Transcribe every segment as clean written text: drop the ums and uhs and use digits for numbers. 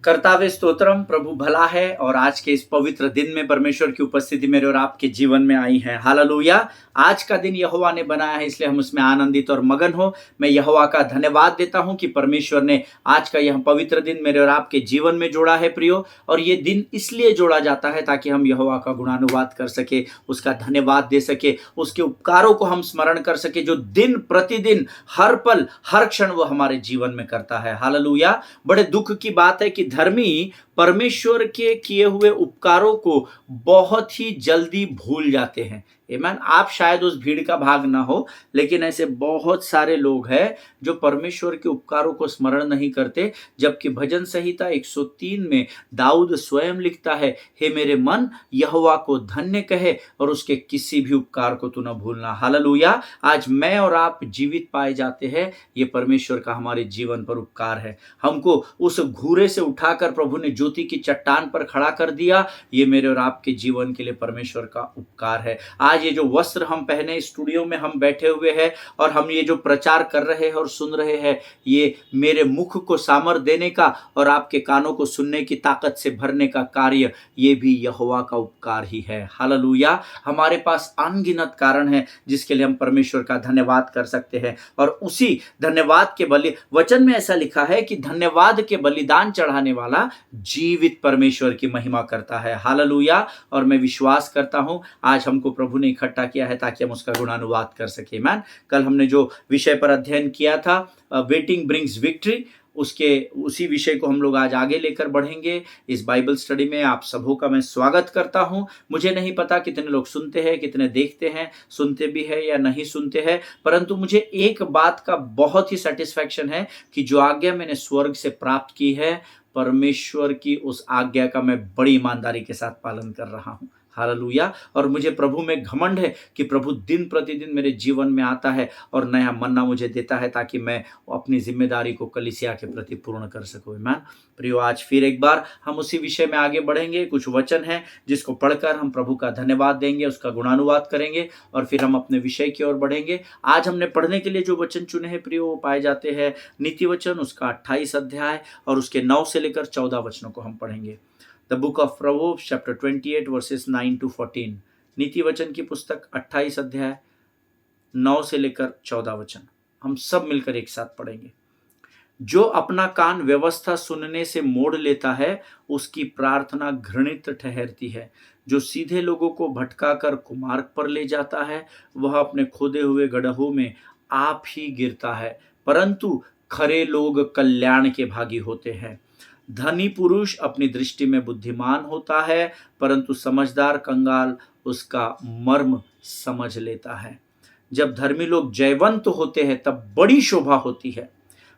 कर्तावे स्तोत्रम, प्रभु भला है और आज के इस पवित्र दिन में परमेश्वर की उपस्थिति मेरे और आपके जीवन में आई है। हालेलुया। आज का दिन यहोवा ने बनाया है, इसलिए हम उसमें आनंदित और मगन हो। मैं यहोवा का धन्यवाद देता हूं कि परमेश्वर ने आज का यह पवित्र दिन मेरे और आपके जीवन में जोड़ा है प्रियो। और ये दिन इसलिए जोड़ा जाता है ताकि हम यहोवा का गुणानुवाद कर सके, उसका धन्यवाद दे सके, उसके उपकारों को हम स्मरण कर सके जो दिन प्रतिदिन हर पल हर क्षण वो हमारे जीवन में करता है। हालेलुया। बड़े दुख की बात है कि धर्मी परमेश्वर के किए हुए उपकारों को बहुत ही जल्दी भूल जाते हैं। आमीन। आप शायद उस भीड़ का भाग ना हो, लेकिन ऐसे बहुत सारे लोग हैं जो परमेश्वर के उपकारों को स्मरण नहीं करते। जबकि भजन संहिता 103 में दाऊद स्वयं लिखता है, हे मेरे मन यहोवा को धन्य कहे और उसके किसी भी उपकार को तू न भूलना। हालेलुया। आज मैं और आप जीवित पाए जाते हैं, ये परमेश्वर का हमारे जीवन पर उपकार है। हमको उस घूरे से उठाकर प्रभु ने ज्योति की चट्टान पर खड़ा कर दिया, ये मेरे और आपके जीवन के लिए परमेश्वर का उपकार है। आज ये जो वस्त्र हम पहने स्टूडियो में हम बैठे हुए हैं और हम ये जो प्रचार कर रहे हैं और सुन रहे हैं, ये मेरे मुख को सामर्थ देने का और आपके कानों को सुनने की ताकत से भरने का कार्य, ये भी यहोवा का उपकार ही है। हालेलुया। हमारे पास अनगिनत कारण है जिसके लिए हम परमेश्वर का धन्यवाद कर सकते हैं। और उसी धन्यवाद के बलि वचन में ऐसा लिखा है कि धन्यवाद के बलिदान चढ़ाने वाला जीवित परमेश्वर की महिमा करता है। हालेलुया। और मैं विश्वास करता हूं आज हमको प्रभु ने इकट्ठा किया है ताकि हम उसका गुणानुवाद कर सके। मैन, कल हमने जो विषय पर अध्ययन किया था, वेटिंग ब्रिंग्स विक्ट्री, उसके उसी विषय को हम लोग आज आगे लेकर बढ़ेंगे। इस बाइबल स्टडी में आप सबों का मैं स्वागत करता हूं। मुझे नहीं पता कितने लोग सुनते हैं, कितने देखते हैं, सुनते भी है या नहीं सुनते हैं, परंतु मुझे एक बात का बहुत ही सेटिस्फैक्शन है कि जो आज्ञा मैंने स्वर्ग से प्राप्त की है, परमेश्वर की उस आज्ञा का मैं बड़ी ईमानदारी के साथ पालन कर रहा हूं। हालेलुया। और मुझे प्रभु में घमंड है कि प्रभु दिन प्रतिदिन मेरे जीवन में आता है और नया मन्ना मुझे देता है ताकि मैं अपनी जिम्मेदारी को कलीसिया के प्रति पूर्ण कर सकूं। आमीन। प्रियो, आज फिर एक बार हम उसी विषय में आगे बढ़ेंगे। कुछ वचन है जिसको पढ़कर हम प्रभु का धन्यवाद देंगे, उसका गुणानुवाद करेंगे और फिर हम अपने विषय की ओर बढ़ेंगे। आज हमने पढ़ने के लिए जो वचन चुने हैं प्रियो, वो पाए जाते हैं नीति वचन, उसका 28 अध्याय और उसके 9 से लेकर 14 वचनों को हम पढ़ेंगे। The book of proverbs chapter 28 versus 9 to 14। नीति वचन की पुस्तक 28 अध्याय 9 से लेकर 14 वचन हम सब मिलकर एक साथ पढ़ेंगे। जो अपना कान व्यवस्था सुनने से मोड़ लेता है, उसकी प्रार्थना घृणित ठहरती है। जो सीधे लोगों को भटकाकर कुमार्ग पर ले जाता है, वह अपने खोदे हुए गड्ढों में आप ही गिरता है। परंतु खरे लोग कल्याण के भागी होते हैं। धनी पुरुष अपनी दृष्टि में बुद्धिमान होता है, परंतु समझदार कंगाल उसका मर्म समझ लेता है। जब धर्मी लोग जयवंत होते हैं तब बड़ी शोभा होती है,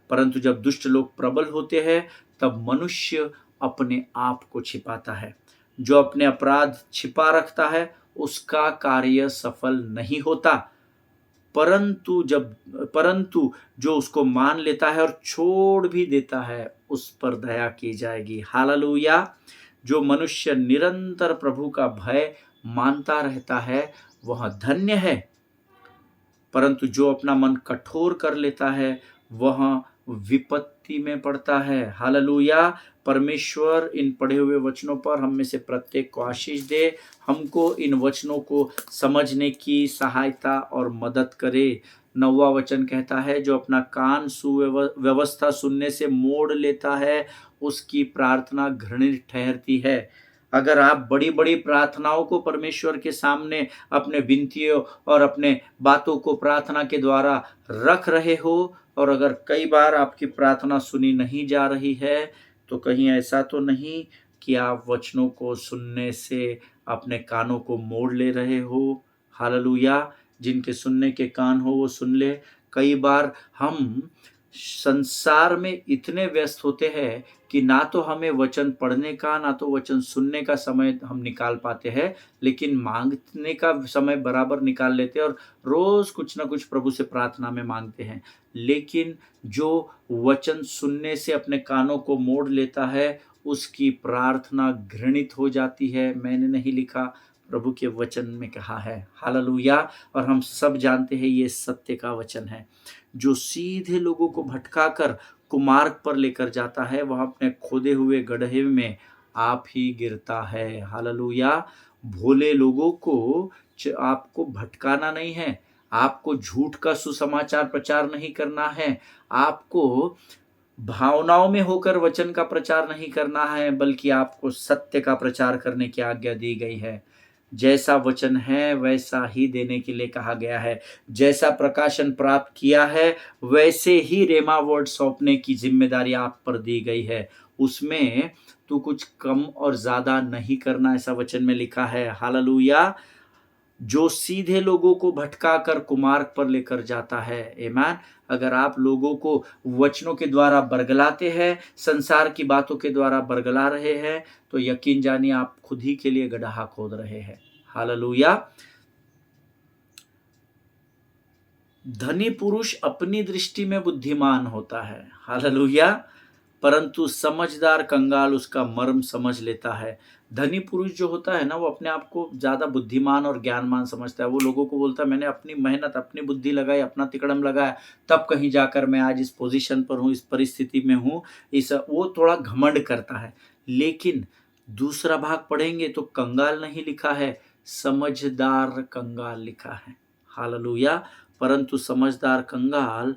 परंतु जब दुष्ट लोग प्रबल होते हैं तब मनुष्य अपने आप को छिपाता है। जो अपने अपराध छिपा रखता है उसका कार्य सफल नहीं होता, परंतु जो उसको मान लेता है और छोड़ भी देता है, उस पर दया की जाएगी। हालेलुया। जो मनुष्य निरंतर प्रभु का भय मानता रहता है वह धन्य है, परंतु जो अपना मन कठोर कर लेता है वह विपत्ति में पड़ता है। हालेलुया। परमेश्वर इन पढ़े हुए वचनों पर हम में से प्रत्येक को आशीष दे, हमको इन वचनों को समझने की सहायता और मदद करे। 9वां वचन कहता है, जो अपना कान सुव्यवस्था सुनने से मोड़ लेता है, उसकी प्रार्थना घृणित ठहरती है। अगर आप बड़ी बड़ी प्रार्थनाओं को परमेश्वर के सामने अपने विनतियों और अपने बातों को प्रार्थना के द्वारा रख रहे हो और अगर कई बार आपकी प्रार्थना सुनी नहीं जा रही है, तो कहीं ऐसा तो नहीं कि आप वचनों को सुनने से अपने कानों को मोड़ ले रहे हो। हालेलुया। जिनके सुनने के कान हो वो सुन ले। कई बार हम संसार में इतने व्यस्त होते हैं कि ना तो हमें वचन पढ़ने का ना तो वचन सुनने का समय हम निकाल पाते हैं, लेकिन मांगने का समय बराबर निकाल लेते हैं और रोज कुछ ना कुछ प्रभु से प्रार्थना में मांगते हैं। लेकिन जो वचन सुनने से अपने कानों को मोड़ लेता है, उसकी प्रार्थना घृणित हो जाती है। मैंने नहीं लिखा, प्रभु के वचन में कहा है। हालेलुया। और हम सब जानते हैं ये सत्य का वचन है। जो सीधे लोगों को भटकाकर कुमार्ग पर लेकर जाता है, वह अपने खोदे हुए गड्ढे में आप ही गिरता है। हालेलुया। भोले लोगों को आपको भटकाना नहीं है, आपको झूठ का सुसमाचार प्रचार नहीं करना है, आपको भावनाओं में होकर वचन का प्रचार नहीं करना है, बल्कि आपको सत्य का प्रचार करने की आज्ञा दी गई है। जैसा वचन है वैसा ही देने के लिए कहा गया है। जैसा प्रकाशन प्राप्त किया है वैसे ही रेमा वर्ड सौंपने की जिम्मेदारी आप पर दी गई है। उसमें तू कुछ कम और ज्यादा नहीं करना, ऐसा वचन में लिखा है। हालेलुया। जो सीधे लोगों को भटका कर कुमार्ग पर लेकर जाता है। आमीन। अगर आप लोगों को वचनों के द्वारा बरगलाते हैं, संसार की बातों के द्वारा बरगला रहे हैं, तो यकीन जानिए आप खुद ही के लिए गड्ढा खोद रहे हैं। हालेलुया। धनी पुरुष अपनी दृष्टि में बुद्धिमान होता है। हालेलुया। परंतु समझदार कंगाल उसका मर्म समझ लेता है। धनी पुरुष जो होता है ना, वो अपने आप को ज्यादा बुद्धिमान और ज्ञानमान समझता है। वो लोगों को बोलता है मैंने अपनी मेहनत, अपनी बुद्धि लगाई, अपना तिकड़म लगाया, तब कहीं जाकर मैं आज इस पोजीशन पर हूँ, इस परिस्थिति में हूँ। वो थोड़ा घमंड करता है। लेकिन दूसरा भाग पढ़ेंगे तो कंगाल नहीं लिखा है, समझदार कंगाल लिखा है। हालेलुया। परंतु समझदार कंगाल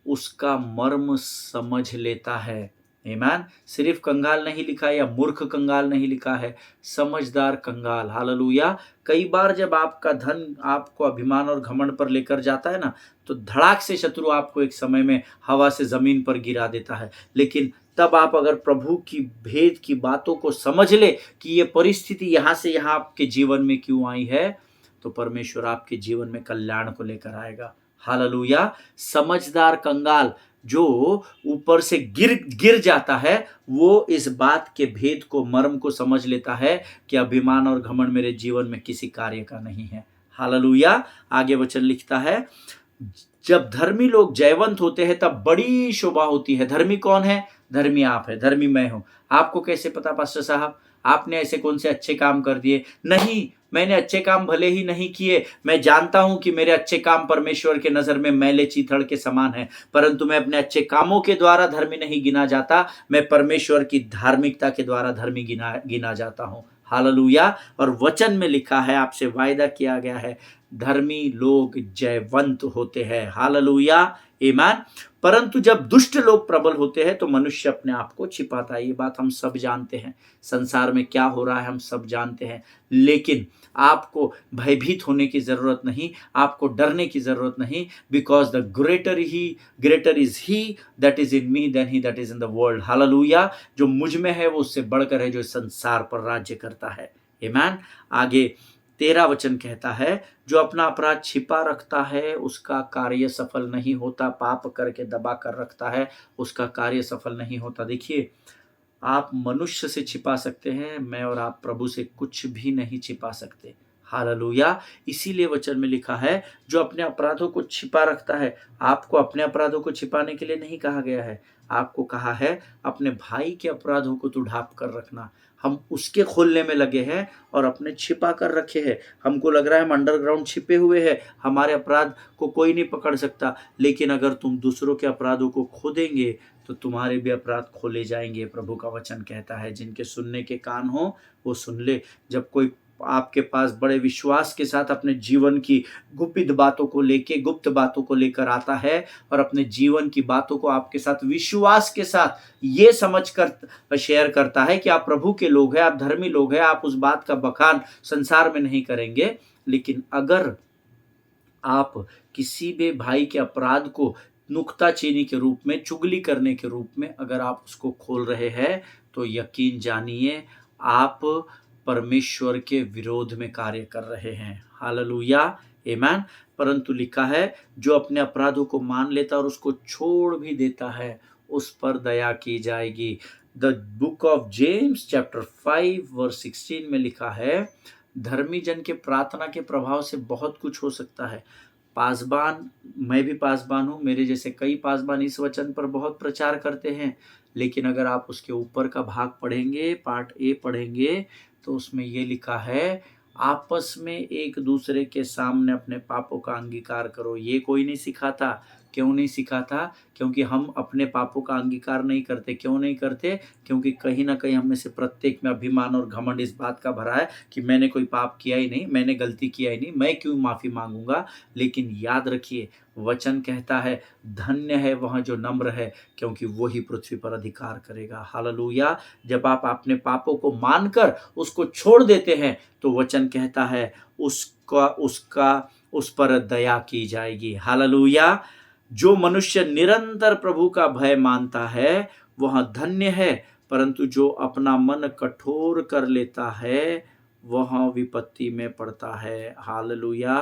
उसका मर्म समझ लेता है। आमीन। सिर्फ कंगाल नहीं लिखा है या मूर्ख कंगाल नहीं लिखा है, समझदार कंगाल। हालेलुया। कई बार जब आपका धन आपको अभिमान और घमंड पर लेकर जाता है ना, तो धड़ाक से शत्रु आपको एक समय में हवा से जमीन पर गिरा देता है। लेकिन तब आप अगर प्रभु की भेद की बातों को समझ ले कि ये परिस्थिति यहां से यहां आपके जीवन में क्यों आई है, तो परमेश्वर आपके जीवन में कल्याण को लेकर आएगा। हालेलुया। समझदार कंगाल जो ऊपर से गिर गिर जाता है, वो इस बात के भेद को, मर्म को समझ लेता है कि अभिमान और घमंड मेरे जीवन में किसी कार्य का नहीं है। हालेलुया। आगे वचन लिखता है, जब धर्मी लोग जयवंत होते हैं तब बड़ी शोभा होती है। धर्मी कौन है? धर्मी आप है, धर्मी मैं हूं। आपको कैसे पता पास्टर साहब? आपने ऐसे कौन से अच्छे काम कर दिए? नहीं, मैंने अच्छे काम भले ही नहीं किए, मैं जानता हूं कि मेरे अच्छे काम परमेश्वर के नजर में मैले चीथड़ के समान है, परंतु मैं अपने अच्छे कामों के द्वारा धर्मी नहीं गिना जाता, मैं परमेश्वर की धार्मिकता के द्वारा धर्मी गिना जाता हूं। हालेलुया। और वचन में लिखा है, आपसे वायदा किया गया है, धर्मी लोग जयवंत होते हैं। हालेलुया। ईमान। परंतु जब दुष्ट लोग प्रबल होते हैं तो मनुष्य अपने आप को छिपाता है। ये बात हम सब जानते हैं, संसार में क्या हो रहा है हम सब जानते हैं। लेकिन आपको भयभीत होने की जरूरत नहीं, आपको डरने की जरूरत नहीं, because the greater is he that is in me than he that is in the world. Hallelujah. जो मुझ में है वो उससे बढ़कर है जो संसार पर राज्य करता है। आमीन। आगे 13 वचन कहता है, जो अपना अपराध छिपा रखता है उसका कार्य सफल नहीं होता, पाप करके दबा कर रखता है उसका कार्य सफल नहीं होता। देखिए, आप मनुष्य से छिपा सकते हैं, मैं और आप प्रभु से कुछ भी नहीं छिपा सकते। हालेलुया। इसीलिए वचन में लिखा है, जो अपने अपराधों को छिपा रखता है। आपको अपने अपराधों को छिपाने के लिए नहीं कहा गया है, आपको कहा है अपने भाई के अपराधों को तू ढांप कर रखना। हम उसके खोलने में लगे हैं और अपने छिपा कर रखे हैं। हमको लग रहा है हम अंडरग्राउंड छिपे हुए हैं, हमारे अपराध को कोई नहीं पकड़ सकता। लेकिन अगर तुम दूसरों के अपराधों को खोदेंगे तो तुम्हारे भी अपराध खोले जाएंगे। प्रभु का वचन कहता है, जिनके सुनने के कान हो वो सुन ले। जब कोई आपके पास बड़े विश्वास के साथ अपने जीवन की गुप्त बातों को लेके, गुप्त बातों को लेकर आता है और अपने जीवन की बातों को आपके साथ विश्वास के साथ ये समझ कर शेयर करता है कि आप प्रभु के लोग हैं, आप धर्मी लोग हैं, आप उस बात का बखान संसार में नहीं करेंगे। लेकिन अगर आप किसी भी भाई के अपराध को नुक्ताचीनी के रूप में, चुगली करने के रूप में अगर आप उसको खोल रहे हैं, तो यकीन जानिए आप परमेश्वर के विरोध में कार्य कर रहे हैं। हालेलुया। आमीन। परंतु लिखा है, जो अपने अपराधों को मान लेता और उसको छोड़ भी देता है उस पर दया की जाएगी। The book of James chapter 5 verse 16 में लिखा है, धर्मी जन के प्रार्थना के प्रभाव से बहुत कुछ हो सकता है। पासबान, मैं भी पासबान हूँ, मेरे जैसे कई पासबान इस वचन पर बहुत प्रचार करते हैं। लेकिन अगर आप उसके ऊपर का भाग पढ़ेंगे, पार्ट ए पढ़ेंगे, तो उसमें ये लिखा है, आपस में एक दूसरे के सामने अपने पापों का अंगीकार करो। ये कोई नहीं सिखाता, क्यों नहीं सीखा था? क्योंकि हम अपने पापों का अंगीकार नहीं करते। क्यों नहीं करते? क्योंकि कहीं न कहीं हम में से प्रत्येक में अभिमान और घमंड इस बात का भरा है कि मैंने कोई पाप किया ही नहीं, मैंने गलती किया ही नहीं, मैं क्यों माफ़ी माँगूँगा? लेकिन याद रखिए, वचन कहता है, धन्य है वह जो नम्र है, क्योंकि वो ही पृथ्वी पर अधिकार करेगा। हालेलूया! जब आप अपने पापों को मानकर उसको छोड़ देते हैं, तो वचन कहता है उसका उसका उस पर दया की जाएगी। हालेलूया! जो मनुष्य निरंतर प्रभु का भय मानता है, वह धन्य है, परंतु जो अपना मन कठोर कर लेता है, वह विपत्ति में पड़ता है। हालेलूया!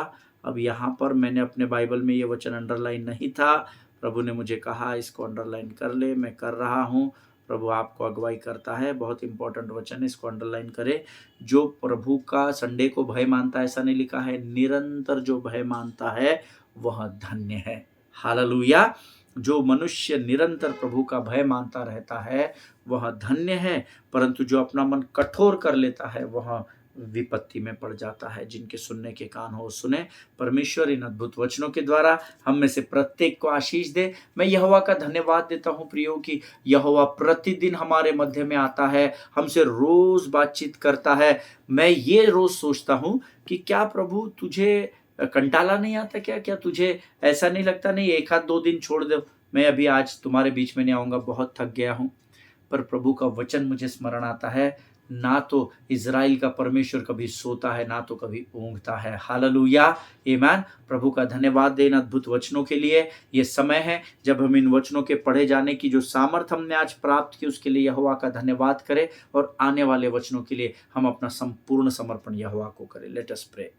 अब यहाँ पर मैंने अपने बाइबल में ये वचन अंडरलाइन नहीं था। प्रभु ने मुझे कहा इसको अंडरलाइन कर ले, मैं कर रहा हूँ। प्रभु आपको अगुवाई करता है। बहुत इंपॉर्टेंट वचन है, इसको अंडरलाइन करें। जो प्रभु का संडे को भय मानता है, ऐसा नहीं लिखा है, निरंतर जो भय मानता है वह धन्य है। हालेलूया! जो मनुष्य निरंतर प्रभु का भय मानता रहता है वह धन्य है, परंतु जो अपना मन कठोर कर लेता है वह विपत्ति में पड़ जाता है। जिनके सुनने के कान हो सुने। परमेश्वर इन अद्भुत वचनों के द्वारा हम में से प्रत्येक को आशीष दे। मैं यहोवा का धन्यवाद देता हूँ प्रियो कि यहोवा प्रतिदिन हमारे मध्य में आता है, हमसे रोज बातचीत करता है। मैं ये रोज सोचता हूँ कि क्या प्रभु तुझे कंटाला नहीं आता क्या? क्या तुझे ऐसा नहीं लगता, नहीं एक आध 2 दिन छोड़ दो, मैं अभी आज तुम्हारे बीच में नहीं आऊँगा, बहुत थक गया हूँ। पर प्रभु का वचन मुझे स्मरण आता है, ना तो इज़राइल का परमेश्वर कभी सोता है, ना तो कभी ऊँघता है। हालेलुया! आमीन। प्रभु का धन्यवाद दें इन अद्भुत वचनों के लिए। ये समय है जब हम इन वचनों के पढ़े जाने की जो सामर्थ हमने आज प्राप्त की, उसके लिए यहोवा का धन्यवाद करें और आने वाले वचनों के लिए हम अपना संपूर्ण समर्पण यहोवा को करें। Let us pray.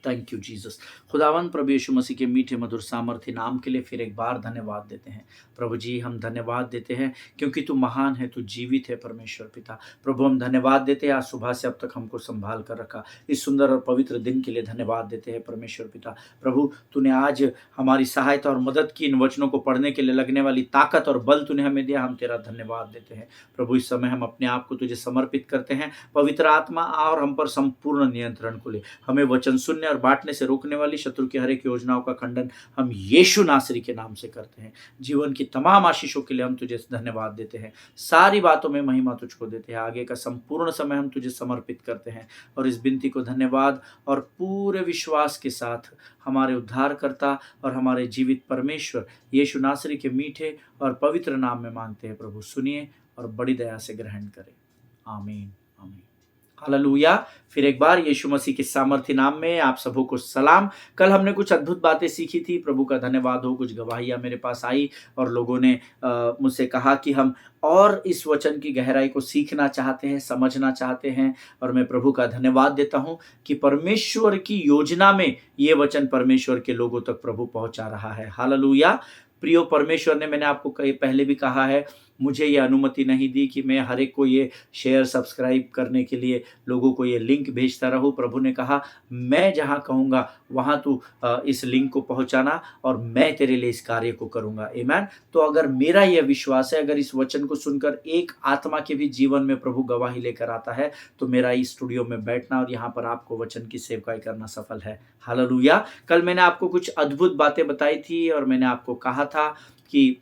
Thank you Jesus. खुदावंद प्रभु यीशु मसीह के मीठे मधुर सामर्थ्य नाम के लिए फिर एक बार धन्यवाद देते हैं। प्रभु जी हम धन्यवाद देते हैं क्योंकि तू महान है, तू जीवित है परमेश्वर पिता। प्रभु हम धन्यवाद देते हैं, आज सुबह से अब तक हमको संभाल कर रखा, इस सुंदर और पवित्र दिन के लिए धन्यवाद देते हैं परमेश्वर पिता। प्रभु तूने आज हमारी सहायता और मदद की, इन वचनों को पढ़ने के लिए लगने वाली ताकत और बल तूने हमें दिया, हम तेरा धन्यवाद देते हैं। प्रभु इस समय हम अपने आप को तुझे समर्पित करते हैं। पवित्र आत्मा आ और हम पर संपूर्ण नियंत्रण को ले। हमें वचन सुनने और बांटने से रोकने वाली शत्रु की हर एक योजनाओं का खंडन हम यीशु नासरी के नाम से करते हैं। जीवन की तमाम आशीषों के लिए हम तुझे धन्यवाद देते हैं। सारी बातों में महिमा तुझको देते हैं। आगे का संपूर्ण समय हम तुझे समर्पित करते हैं और इस विनती को धन्यवाद और पूरे विश्वास के साथ हमारे उद्धारकर्ता और हमारे जीवित परमेश्वर यीशु नासरी के मीठे और पवित्र नाम में मांगते हैं। प्रभु सुनिए और बड़ी दया से ग्रहण करें। आमीन आमीन। हालेलुया। फिर एक बार यीशु मसीह के सामर्थ्य नाम में आप सबों को सलाम। कल हमने कुछ अद्भुत बातें सीखी थी। प्रभु का धन्यवाद हो, कुछ गवाहियां मेरे पास आई और लोगों ने मुझसे कहा कि हम और इस वचन की गहराई को सीखना चाहते हैं, समझना चाहते हैं। और मैं प्रभु का धन्यवाद देता हूं कि परमेश्वर की योजना में ये वचन परमेश्वर के लोगों तक प्रभु पहुंचा रहा है। हालेलुया। प्रियो, परमेश्वर ने, मैंने आपको पहले भी कहा है, मुझे ये अनुमति नहीं दी कि मैं हर एक को ये शेयर सब्सक्राइब करने के लिए लोगों को ये लिंक भेजता रहूं। प्रभु ने कहा मैं जहां कहूँगा वहां तू इस लिंक को पहुंचाना और मैं तेरे लिए इस कार्य को करूंगा। आमीन। तो अगर मेरा यह विश्वास है, अगर इस वचन को सुनकर एक आत्मा के भी जीवन में प्रभु गवाही लेकर आता है, तो मेरा इस स्टूडियो में बैठना और यहाँ पर आपको वचन की सेवकाई करना सफल है। हालेलुया। कल मैंने आपको कुछ अद्भुत बातें बताई थी और मैंने आपको कहा था कि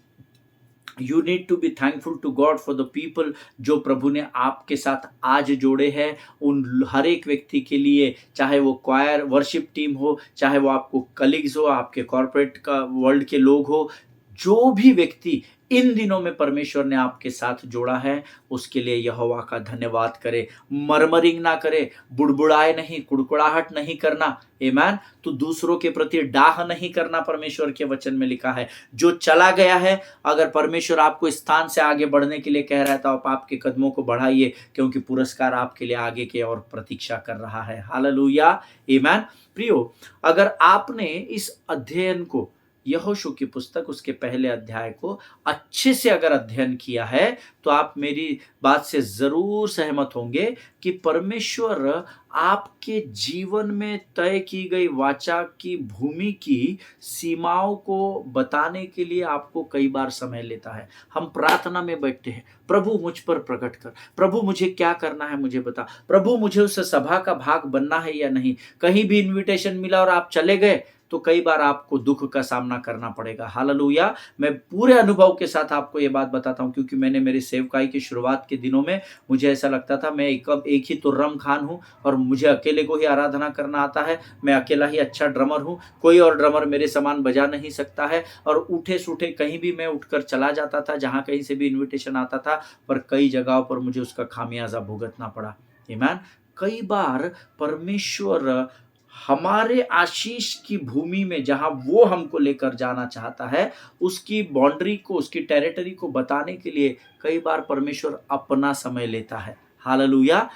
you need to be thankful to God for the people जो प्रभु ने आपके साथ आज जोड़े हैं। उन हर एक व्यक्ति के लिए, चाहे वो क्वायर वर्शिप टीम हो, चाहे वो आपको कलीग्स हो, आपके कॉर्पोरेट का वर्ल्ड के लोग हो, जो भी व्यक्ति इन दिनों में परमेश्वर ने आपके साथ जोड़ा है, उसके लिए यहोवा का धन्यवाद करे। मरमरिंग ना करे, बुड़बुड़ाए नहीं, कुड़कुड़ाहट नहीं करना। आमीन। तो दूसरों के प्रति डाह नहीं करना, परमेश्वर के वचन में लिखा है। जो चला गया है, अगर परमेश्वर आपको इस स्थान से आगे बढ़ने के लिए कह रहा है तो आप आपके कदमों को बढ़ाइए, क्योंकि पुरस्कार आपके लिए आगे के और प्रतीक्षा कर रहा है। हालेलुया। आमीन। प्रियो, अगर आपने इस अध्ययन को, यहोशू की पुस्तक उसके पहले अध्याय को अच्छे से अगर अध्ययन किया है, तो आप मेरी बात से जरूर सहमत होंगे कि परमेश्वर आपके जीवन में तय की गई वाचा की भूमि की सीमाओं को बताने के लिए आपको कई बार समय लेता है। हम प्रार्थना में बैठते हैं, प्रभु मुझ पर प्रकट कर, प्रभु मुझे क्या करना है मुझे बता, प्रभु मुझे उस सभा का भाग बनना है या नहीं। कहीं भी इनविटेशन मिला और आप चले गए, तो कई बार आपको दुख का सामना करना पड़ेगा। हालेलुया। मैं पूरे अनुभव के साथ आपको ये बात बताता हूँ, क्योंकि मैंने मेरी सेवकाई की शुरुआत के दिनों में मुझे ऐसा लगता था मैं एक ही तुर्रम खान हूँ और मुझे अकेले को ही आराधना करना आता है, मैं अकेला ही अच्छा ड्रमर हूँ, कोई और ड्रमर मेरे समान बजा नहीं सकता है। और उठे सूठे कहीं भी मैं उठकर चला जाता था, जहाँ कहीं से भी इन्विटेशन आता था, पर कई जगहों पर मुझे उसका खामियाजा भुगतना पड़ा। आमीन। कई बार परमेश्वर हमारे आशीष की भूमि में, जहां वो हमको लेकर जाना चाहता है, उसकी बाउंड्री को, उसकी टेरिटरी को बताने के लिए कई बार परमेश्वर अपना समय लेता है। हालेलुया।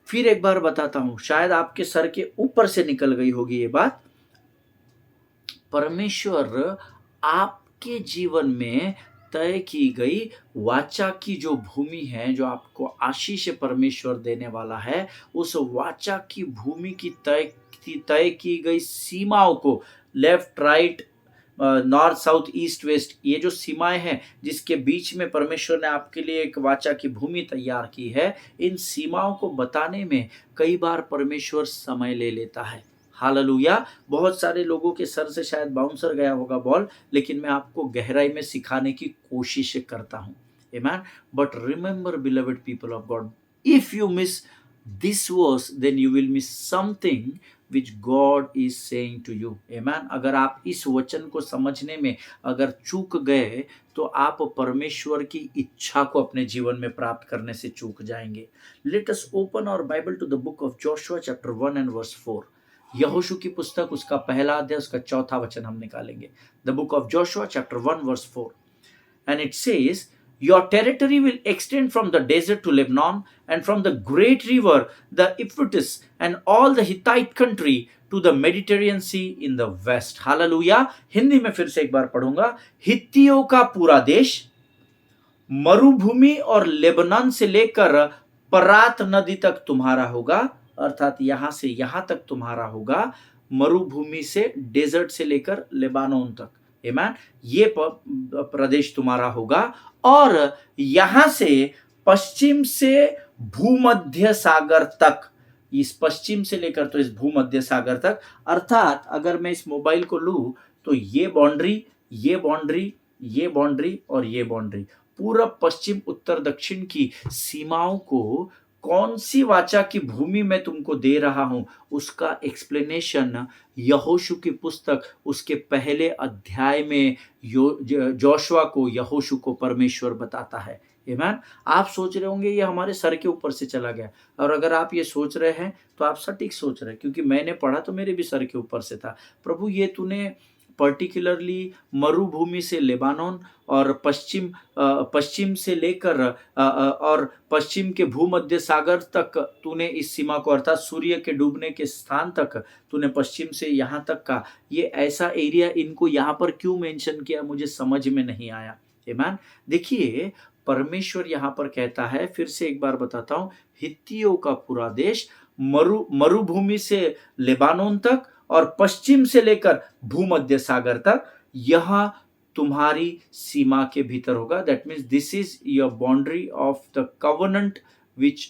फिर एक बार बताता हूं, शायद आपके सर के ऊपर से निकल गई होगी ये बात। परमेश्वर आपके जीवन में तय की गई वाचा की जो भूमि है, जो आपको आशीष परमेश्वर देने वाला है, उस वाचा की भूमि की तय की गई सीमाओं को, left right north south east west, ये जो सीमाएं हैं जिसके बीच में परमेश्वर ने आपके लिए एक वाचा की भूमि तैयार की है, इन सीमाओं को बताने में कई बार परमेश्वर समय ले लेता है। हालेलुया। बहुत सारे लोगों के सर से शायद बाउंसर गया होगा बॉल, लेकिन मैं आपको गहराई में सिखाने की कोशिश करता हूं। आमीन। But remember beloved people of God, if you miss this worse than you will miss something which God is saying to you. Amen. अगर आप इस वचन को समझने में अगर चूक गए तो आप परमेश्वर की इच्छा को अपने जीवन में प्राप्त करने से चूक जाएंगे। Let us open our Bible to the book of Joshua chapter 1 and verse 4. यहोशू की पुस्तक उसका पहला अध्याय उसका चौथा वचन हम निकालेंगे। The book of Joshua chapter 1 verse 4. And it says, your territory will extend from the desert to Lebanon, and from the great river, the Euphrates, and all the Hittite country to the Mediterranean Sea in the west. Hallelujah. Hindi में फिर से एक बार पढ़ूंगा। हित्तियों का पूरा देश, मरुभूमि और लेबनान से लेकर परात नदी तक तुम्हारा होगा, अर्थात यहां से यहां तक तुम्हारा होगा, मरुभूमि से, डेजर्ट से लेकर लेबानोन तक। आमीन। ये प्रदेश तुम्हारा होगा, और यहां से पश्चिम से भूमध्य सागर तक, इस पश्चिम से लेकर तो इस भूमध्य सागर तक, अर्थात अगर मैं इस मोबाइल को लूं तो ये बाउंड्री, ये बाउंड्री, ये बाउंड्री और ये बाउंड्री, पूरब पश्चिम उत्तर दक्षिण की सीमाओं को कौन सी वाचा की भूमि में तुमको दे रहा हूं, उसका एक्सप्लेनेशन यहोशू की पुस्तक उसके पहले अध्याय में जोशुआ को, यहोशू को परमेश्वर बताता है। आमीन। आप सोच रहे होंगे ये हमारे सर के ऊपर से चला गया, और अगर आप ये सोच रहे हैं तो आप सटीक सोच रहे हैं, क्योंकि मैंने पढ़ा तो मेरे भी सर के ऊपर से था। प्रभु, ये तूने पर्टिकुलरली मरुभूमि से लेबानोन और पश्चिम से लेकर और पश्चिम के भूमध्य सागर तक तूने इस सीमा को, अर्थात सूर्य के डूबने के स्थान तक तूने पश्चिम से यहाँ तक का ये ऐसा एरिया, इनको यहाँ पर क्यों मेंशन किया, मुझे समझ में नहीं आया। आमीन। देखिए, परमेश्वर यहाँ पर कहता है, फिर से एक बार बताता हूँ, हित्तियों का पूरा देश, मरुभूमि से लेबानोन तक और पश्चिम से लेकर भूमध्य सागर तक, यह तुम्हारी सीमा के भीतर होगा। That means this is your boundary of the covenant which,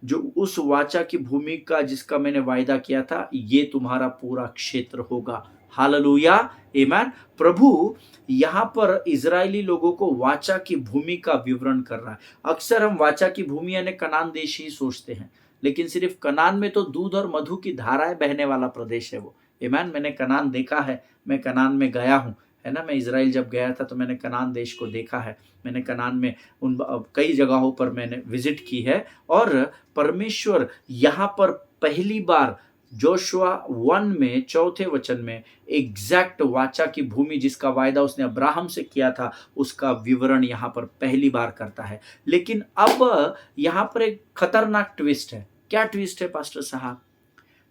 जो उस वाचा की भूमि का जिसका मैंने वायदा किया था, ये तुम्हारा पूरा क्षेत्र होगा। हालेलुया। आमीन। प्रभु यहाँ पर इजरायली लोगों को वाचा की भूमि का विवरण कर रहा है। अक्सर हम वाचा की भूमि यानी कनान देश ही सोचते हैं, लेकिन सिर्फ कनान में तो दूध और मधु की धाराएं बहने वाला प्रदेश है वो। आमीन। मैंने कनान देखा है, मैं कनान में गया हूँ, है ना। मैं इजराइल जब गया था तो मैंने कनान देश को देखा है, मैंने कनान में उन कई जगहों पर मैंने विजिट की है। और परमेश्वर यहाँ पर पहली बार जोशुआ 1 में चौथे वचन में एग्जैक्ट वाचा की भूमि जिसका वायदा उसने अब्राहम से किया था, उसका विवरण यहाँ पर पहली बार करता है। लेकिन अब यहाँ पर एक खतरनाक ट्विस्ट है। क्या ट्विस्ट है पास्टर साहब?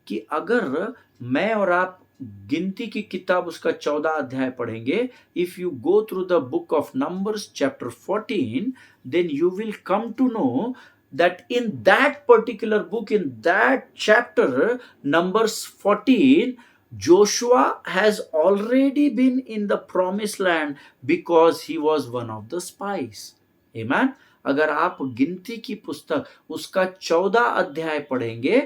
कि अगर मैं और आप गिनती की किताब उसका 14 अध्याय पढ़ेंगे, if you go through the book of Numbers chapter 14, then you will come to know that in that particular book, in that chapter, Numbers 14, Joshua has already been in the promised land because he was one of the spies. Amen. अगर आप गिनती की पुस्तक उसका 14 अध्याय पढ़ेंगे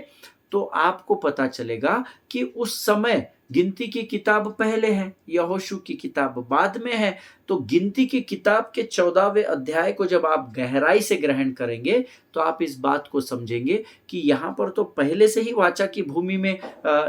तो आपको पता चलेगा कि उस समय गिनती की किताब पहले है, यहोशू की किताब बाद में है। तो गिनती की किताब के 14वें अध्याय को जब आप गहराई से ग्रहण करेंगे तो आप इस बात को समझेंगे कि यहाँ पर तो पहले से ही वाचा की भूमि में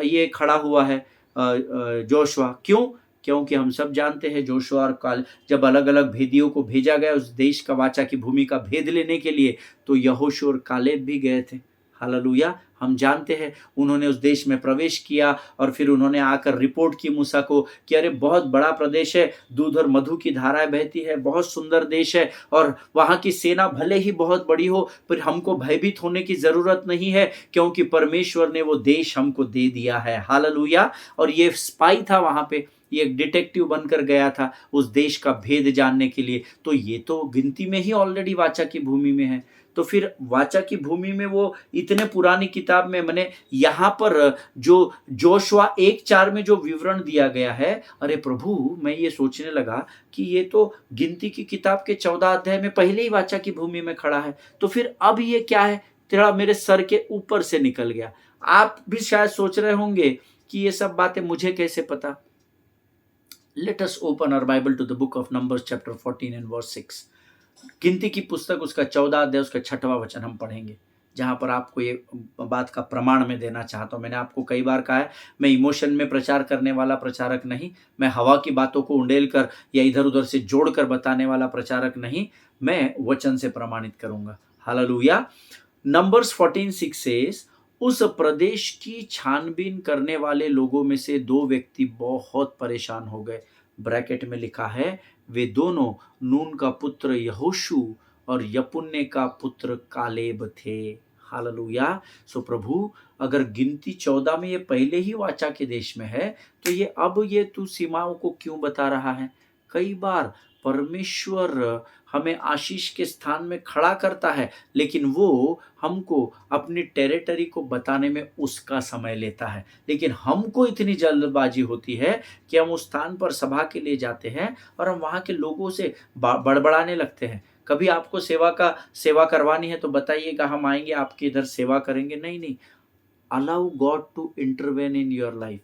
ये खड़ा हुआ है जोशुआ। क्यों? क्योंकि हम सब जानते हैं जोशुआ और काल जब अलग अलग भेदियों को भेजा गया उस देश का वाचा की भूमि का भेद लेने के लिए, तो यहोशू और कालेब भी गए थे। हालेलुया। हम जानते हैं उन्होंने उस देश में प्रवेश किया और फिर उन्होंने आकर रिपोर्ट की मूसा को कि अरे बहुत बड़ा प्रदेश है, दूध और मधु की धाराएं बहती है, बहुत सुंदर देश है और वहां की सेना भले ही बहुत बड़ी हो पर हमको भयभीत होने की जरूरत नहीं है, क्योंकि परमेश्वर ने वो देश हमको दे दिया है। हालेलुया। और ये स्पाई था वहां पे, ये एक डिटेक्टिव बनकर गया था उस देश का भेद जानने के लिए। तो ये तो गिनती में ही ऑलरेडी वाचा की भूमि में है। तो फिर वाचा की भूमि में वो इतने पुरानी किताब में मैंने यहाँ पर जो जोशुआ 1:4 में जो विवरण दिया गया है, अरे प्रभु मैं ये सोचने लगा कि ये तो गिनती की किताब के 14 अध्याय में पहले ही वाचा की भूमि में खड़ा है, तो फिर अब ये क्या है? तेरा मेरे सर के ऊपर से निकल गया। आप भी शायद सोच रहे होंगे कि ये सब बातें मुझे कैसे पता। Let us open our Bible to the book of Numbers chapter 14 and verse 6। गिनती की पुस्तक उसका 14 अध्याय उसका 6वां वचन हम पढ़ेंगे, जहां पर आपको ये बात का प्रमाण मैं देना चाहता हूं। मैंने आपको कई बार कहा है मैं इमोशन में प्रचार करने वाला प्रचारक नहीं, मैं हवा की बातों को उंडेल कर या इधर उधर से जोड़कर बताने वाला प्रचारक नहीं, मैं वचन से प्रमाणित करूंगा। हालेलुया। नंबर्स 14:6 सेज, उस प्रदेश की छानबीन करने वाले लोगों में से 2 व्यक्ति बहुत परेशान हो गए। ब्रैकेट में लिखा है वे दोनों नून का पुत्र यहोशू और यपुन्ने का पुत्र कालेब थे। हालेलुया। सो प्रभु अगर गिनती 14 में ये पहले ही वाचा के देश में है, तो ये अब ये तू सीमाओं को क्यों बता रहा है? कई बार परमेश्वर हमें आशीष के स्थान में खड़ा करता है, लेकिन वो हमको अपनी टेरिटरी को बताने में उसका समय लेता है। लेकिन हमको इतनी जल्दबाजी होती है कि हम उस स्थान पर सभा के लिए जाते हैं और हम वहाँ के लोगों से बड़बड़ाने लगते हैं। कभी आपको सेवा करवानी है तो बताइएगा, हम आएंगे आपके इधर सेवा करेंगे। नहीं नहीं, allow God to intervene in your life.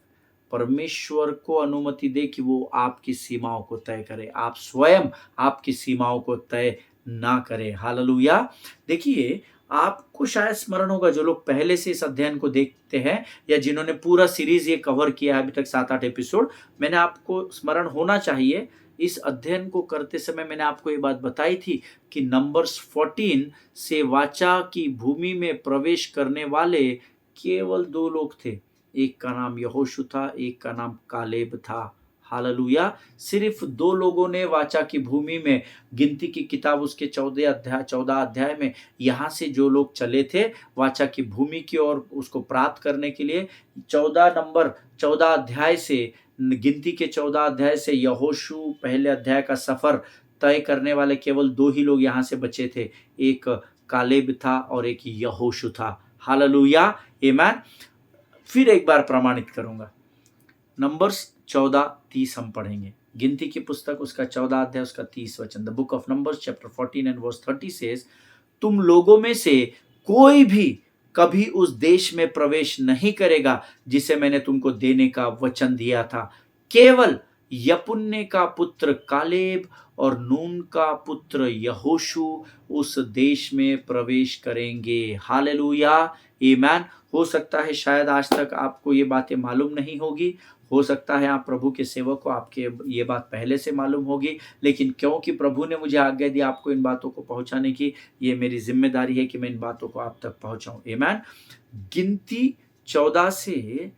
परमेश्वर को अनुमति दे कि वो आपकी सीमाओं को तय करे, आप स्वयं आपकी सीमाओं को तय ना करें। हालेलुया। देखिए आपको शायद स्मरण होगा, जो लोग पहले से इस अध्ययन को देखते हैं या जिन्होंने पूरा सीरीज ये कवर किया है अभी तक 7-8 एपिसोड, मैंने आपको स्मरण होना चाहिए इस अध्ययन को करते समय मैंने आपको ये बात बताई थी कि नंबर्स 14 से वाचा की भूमि में प्रवेश करने वाले केवल 2 लोग थे। एक का नाम यहोशू था, एक का नाम कालेब था। हालेलुया। सिर्फ 2 लोगों ने वाचा की भूमि में गिनती की किताब उसके 14 अध्याय में यहाँ से जो लोग चले थे वाचा की भूमि की ओर उसको प्राप्त करने के लिए, 14 अध्याय से गिनती के 14 अध्याय से यहोशू पहले अध्याय का सफर तय करने वाले केवल 2 ही लोग यहाँ से बचे थे। एक कालेब था और एक यहोशू था। हालेलुया। आमीन। फिर एक बार प्रमाणित करूंगा। नंबर्स 14:30 हम पढ़ेंगे। गिनती की पुस्तक उसका 14 अध्याय उसका 30 वचन। The book of Numbers chapter 14 and verse 30 says, तुम लोगों में से कोई भी कभी उस देश में प्रवेश नहीं करेगा जिसे मैंने तुमको देने का वचन दिया था। केवल यपुन्ने का पुत्र कालेब और नून का पुत्र यहोशू उस देश में प्रवेश करेंगे। हालेलुया। आमीन। हो सकता है शायद आज तक आपको ये बातें मालूम नहीं होगी, हो सकता है आप प्रभु के सेवक को आपके ये बात पहले से मालूम होगी, लेकिन क्योंकि प्रभु ने मुझे आज्ञा दी आपको इन बातों को पहुंचाने की, ये मेरी जिम्मेदारी है कि मैं इन बातों को आप तक पहुंचाऊं। आमीन। गिनती 14 से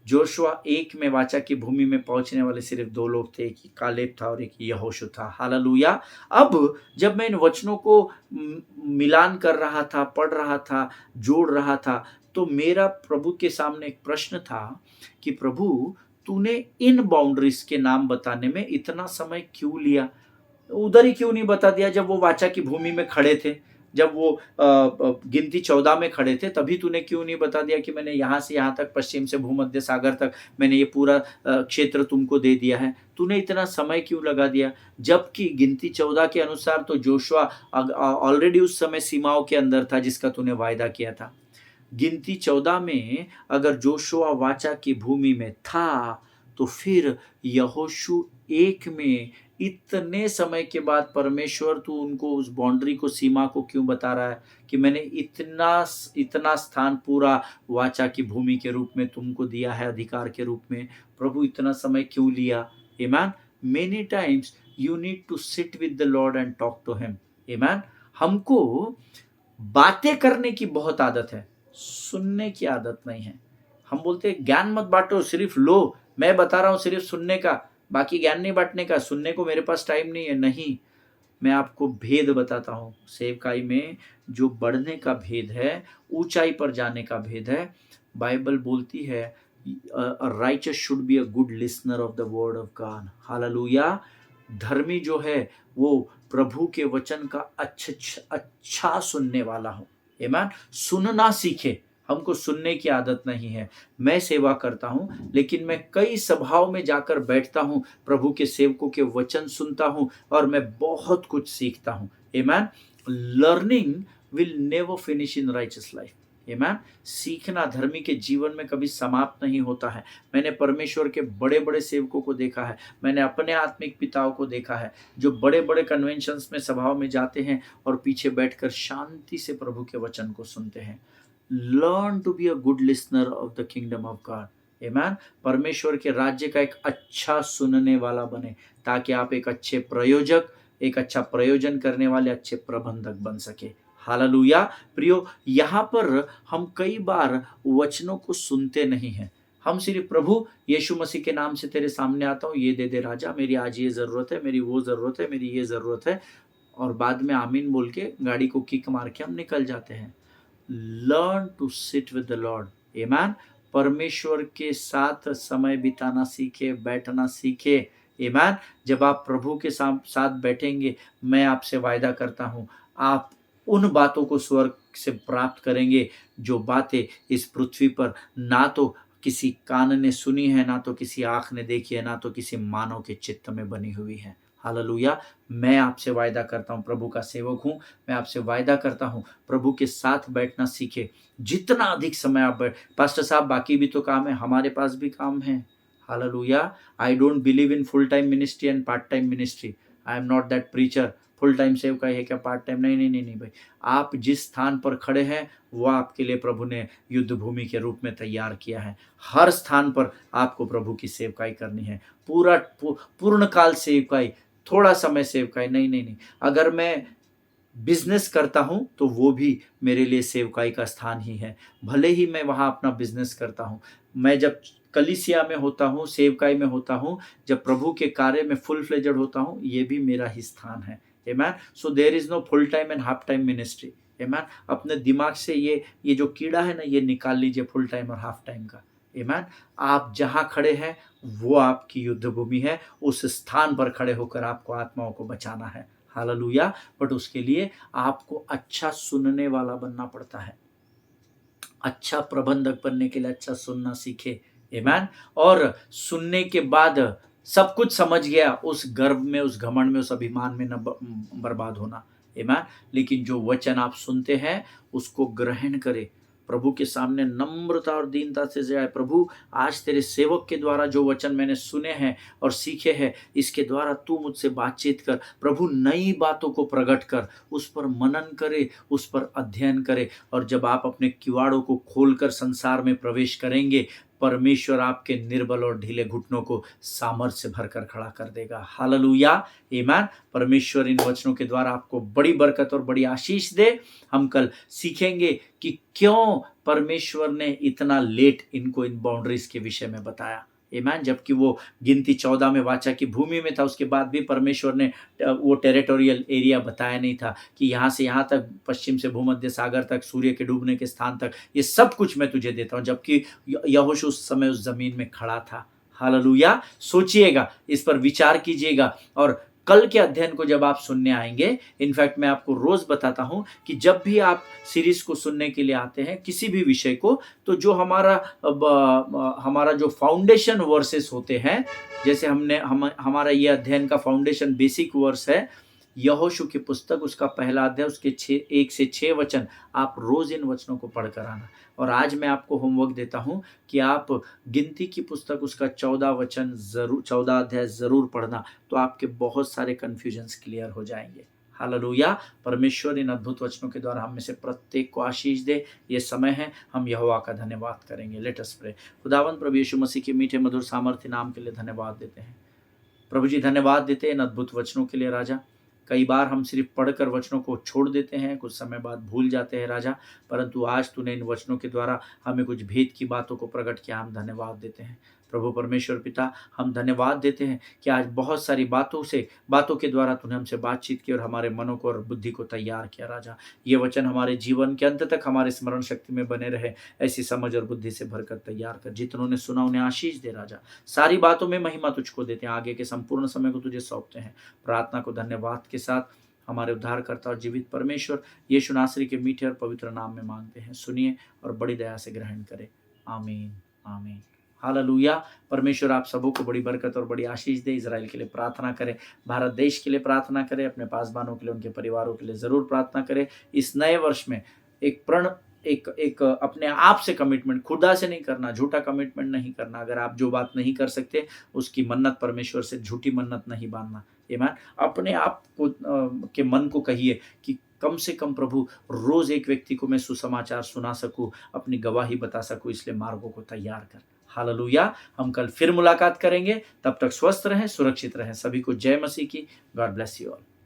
जोशुआ 1 में वाचा की भूमि में पहुंचने वाले सिर्फ 2 लोग थे, एक कालेब था और एक यहोशू था। हालेलुया। अब जब मैं इन वचनों को मिलान कर रहा था, पढ़ रहा था, जोड़ रहा था, तो मेरा प्रभु के सामने एक प्रश्न था कि प्रभु तूने इन बाउंड्रीज के नाम बताने में इतना समय क्यों लिया? उधर ही क्यों नहीं बता दिया जब वो वाचा की भूमि में खड़े थे, जब वो गिनती 14 में खड़े थे, तभी तूने क्यों नहीं बता दिया कि मैंने यहाँ से यहाँ तक, पश्चिम से भूमध्य सागर तक मैंने ये पूरा क्षेत्र तुमको दे दिया है? तूने इतना समय क्यों लगा दिया? जबकि गिनती 14 के अनुसार तो जोशुआ ऑलरेडी उस समय सीमाओं के अंदर था जिसका तूने वायदा किया था। गिनती 14 में अगर जोशुआ वाचा की भूमि में था, तो फिर यहोशू 1 में इतने समय के बाद परमेश्वर तू उनको उस बाउंड्री को, सीमा को क्यों बता रहा है कि मैंने इतना स्थान पूरा वाचा की भूमि के रूप में तुमको दिया है, अधिकार के रूप में। प्रभु इतना समय क्यों लिया? Amen. Many times you need to sit with the Lord and talk to him. Amen. हमको बातें करने की बहुत आदत है, सुनने की आदत नहीं है। हम बोलते हैं ज्ञान मत बांटो, सिर्फ लो, मैं बता रहा हूं सिर्फ सुनने का, बाकी ज्ञान नहीं बांटने का, सुनने को मेरे पास टाइम नहीं है। नहीं, मैं आपको भेद बताता हूं। सेवकाई में जो बढ़ने का भेद है, ऊंचाई पर जाने का भेद है, बाइबल बोलती है righteous should be a good listener of the word of God. Hallelujah. धर्मी जो है वो प्रभु के वचन का अच्छा सुनने वाला हो। आमीन। सुनना सीखे। हमको सुनने की आदत नहीं है। मैं सेवा करता हूं, लेकिन मैं कई सभाओं में जाकर बैठता हूं, प्रभु के सेवकों के वचन सुनता हूं और मैं बहुत कुछ सीखता हूं। आमीन। Learning will never finish in righteous life. आमीन। सीखना धर्मी के जीवन में कभी समाप्त नहीं होता है। मैंने परमेश्वर के बड़े बड़े सेवकों को देखा है, मैंने अपने आत्मिक पिताओं को देखा है, जो बड़े बड़े कन्वेंशंस में, सभाओं में जाते हैं और पीछे बैठकर शांति से प्रभु के वचन को सुनते हैं। Learn to be a good listener of the kingdom of God. Amen. परमेश्वर के राज्य का एक अच्छा सुनने वाला बने, ताकि आप एक अच्छे प्रयोजक, एक अच्छा प्रयोजन करने वाले अच्छे प्रबंधक बन सके। हालेलुया। प्रियो, यहाँ पर हम कई बार वचनों को सुनते नहीं हैं। हम सिर्फ प्रभु यीशु मसीह के नाम से तेरे सामने आता हूँ, ये दे दे राजा, मेरी आज ये ज़रूरत है, मेरी वो ज़रूरत है, मेरी ये ज़रूरत है, और बाद में आमीन बोल के गाड़ी को किक मार के हम निकल जाते हैं। Learn to sit with the Lord. Amen. परमेश्वर के साथ समय बिताना सीखे, बैठना सीखे। आमीन। जब आप प्रभु के साथ बैठेंगे, मैं आपसे वायदा करता हूँ, आप उन बातों को स्वर्ग से प्राप्त करेंगे, जो बातें इस पृथ्वी पर ना तो किसी कान ने सुनी है, ना तो किसी आँख ने देखी है, ना तो किसी मानव के चित्त में बनी हुई है। हालेलुया। मैं आपसे वायदा करता हूँ, प्रभु का सेवक हूँ, मैं आपसे वायदा करता हूँ, प्रभु के साथ बैठना सीखे। जितना अधिक समय आप पास्टर साहब, बाकी भी तो काम है, हमारे पास भी काम है। Hallelujah. I don't believe in full time ministry and part time ministry. I am not that preacher. Full time सेवका है क्या पार्ट टाइम? नहीं नहीं नहीं नहीं भाई, आप जिस स्थान पर खड़े हैं वो आपके लिए प्रभु ने युद्ध भूमि के रूप में तैयार किया है। हर स्थान पर आपको प्रभु की सेवकाई करनी है, पूर्ण काल सेवकाई, थोड़ा समय सेवकाई नहीं नहीं नहीं। अगर मैं बिजनेस करता हूं तो वो भी मेरे लिए सेवकाई का स्थान ही है, भले ही मैं वहां अपना बिजनेस करता हूं। मैं जब कलीसिया में होता हूं, सेवकाई में होता हूं, जब प्रभु के कार्य में फुल फ्लेजेड होता हूं, ये भी मेरा ही स्थान है। Amen. So there is no full time and half time ministry. Amen. अपने दिमाग से ये जो कीड़ा है ना, ये निकाल लीजिए, फुल टाइम और हाफ टाइम का। आमीन। आप जहां खड़े हैं वो आपकी युद्ध भूमि है, उस स्थान पर खड़े होकर आपको आत्माओं को बचाना है। हालेलुया। बट उसके लिए आपको अच्छा सुनने वाला बनना पड़ता है। अच्छा प्रबंधक बनने के लिए अच्छा सुनना सीखे। आमीन। और सुनने के बाद सब कुछ समझ गया, उस गर्व में, उस घमंड में, उस अभिमान में न बर्बाद होना। आमीन। लेकिन जो वचन आप सुनते हैं उसको ग्रहण करें, प्रभु के सामने नम्रता और दीनता से जाए। प्रभु, आज तेरे सेवक के द्वारा जो वचन मैंने सुने हैं और सीखे हैं, इसके द्वारा तू मुझसे बातचीत कर। प्रभु, नई बातों को प्रकट कर, उस पर मनन करे, उस पर अध्ययन करे। और जब आप अपने किवाड़ों को खोलकर संसार में प्रवेश करेंगे, परमेश्वर आपके निर्बल और ढीले घुटनों को सामर्थ्य से भरकर खड़ा कर देगा। हालेलुया। आमीन। परमेश्वर इन वचनों के द्वारा आपको बड़ी बरकत और बड़ी आशीष दे। हम कल सीखेंगे कि क्यों परमेश्वर ने इतना लेट इनको इन बाउंड्रीज के विषय में बताया। आमीन। जबकि वो गिनती 14 में वाचा की भूमि में था, उसके बाद भी परमेश्वर ने वो टेरिटोरियल एरिया बताया नहीं था कि यहाँ से यहाँ तक, पश्चिम से भूमध्य सागर तक, सूर्य के डूबने के स्थान तक, ये सब कुछ मैं तुझे देता हूँ। जबकि यहोशू उस समय उस जमीन में खड़ा था। हालेलुया। सोचिएगा, इस पर विचार कीजिएगा। और कल के अध्ययन को जब आप सुनने आएंगे, इनफैक्ट मैं आपको रोज बताता हूं कि जब भी आप सीरीज को सुनने के लिए आते हैं किसी भी विषय को, तो जो हमारा जो फाउंडेशन वर्सेस होते हैं, जैसे हमारा ये अध्ययन का फाउंडेशन बेसिक वर्स है, यहोशू की पुस्तक उसका पहला अध्याय उसके 1 से 6 वचन आप रोज इन वचनों को पढ़कर आना। और आज मैं आपको होमवर्क देता हूं कि आप गिनती की पुस्तक उसका 14 अध्याय जरूर पढ़ना, तो आपके बहुत सारे कंफ्यूजन्स क्लियर हो जाएंगे। हालेलुया। परमेश्वर इन अद्भुत वचनों के द्वारा हम में से प्रत्येक को आशीष दे। ये समय है, हम यहोवा का धन्यवाद करेंगे। Let us pray. खुदावंद प्रभु यीशु मसीह के मीठे मधुर सामर्थ्य नाम के लिए धन्यवाद देते हैं। प्रभु जी धन्यवाद देते हैं इन अद्भुत वचनों के लिए राजा। कई बार हम सिर्फ पढ़कर वचनों को छोड़ देते हैं, कुछ समय बाद भूल जाते हैं राजा, परंतु आज तूने इन वचनों के द्वारा हमें कुछ भेद की बातों को प्रकट किया। हम धन्यवाद देते हैं प्रभु परमेश्वर पिता। हम धन्यवाद देते हैं कि आज बहुत सारी बातों के द्वारा तूने हमसे बातचीत की और हमारे मनों को और बुद्धि को तैयार किया राजा। ये वचन हमारे जीवन के अंत तक हमारे स्मरण शक्ति में बने रहे, ऐसी समझ और बुद्धि से भरकर तैयार कर। जितनों ने सुना उन्हें आशीष दे राजा। सारी बातों में महिमा तुझको देते हैं। आगे के संपूर्ण समय को तुझे सौंपते हैं। प्रार्थना को धन्यवाद के साथ हमारे उद्धारकर्ता और जीवित परमेश्वर यीशु नासरी के मीठे और पवित्र नाम में मांगते हैं। सुनिए और बड़ी दया से ग्रहण करें। आमीन आमीन। हालेलुया। परमेश्वर आप सबों को बड़ी बरकत और बड़ी आशीष दे। इजराइल के लिए प्रार्थना करें, भारत देश के लिए प्रार्थना करें, अपने पासबानों के लिए, उनके परिवारों के लिए जरूर प्रार्थना करें। इस नए वर्ष में एक अपने आप से कमिटमेंट, खुदा से नहीं करना, झूठा कमिटमेंट नहीं करना। अगर आप जो बात नहीं कर सकते उसकी मन्नत परमेश्वर से झूठी मन्नत नहीं बांधना। आमीन। अपने आप को के मन को कहिए कि कम से कम प्रभु रोज एक व्यक्ति को मैं सुसमाचार सुना सकूं, अपनी गवाही बता सकूं, इसलिए मार्गों को तैयार कर। हालेलुया। हम कल फिर मुलाकात करेंगे। तब तक स्वस्थ रहें, सुरक्षित रहें। सभी को जय मसीह की। God bless you all.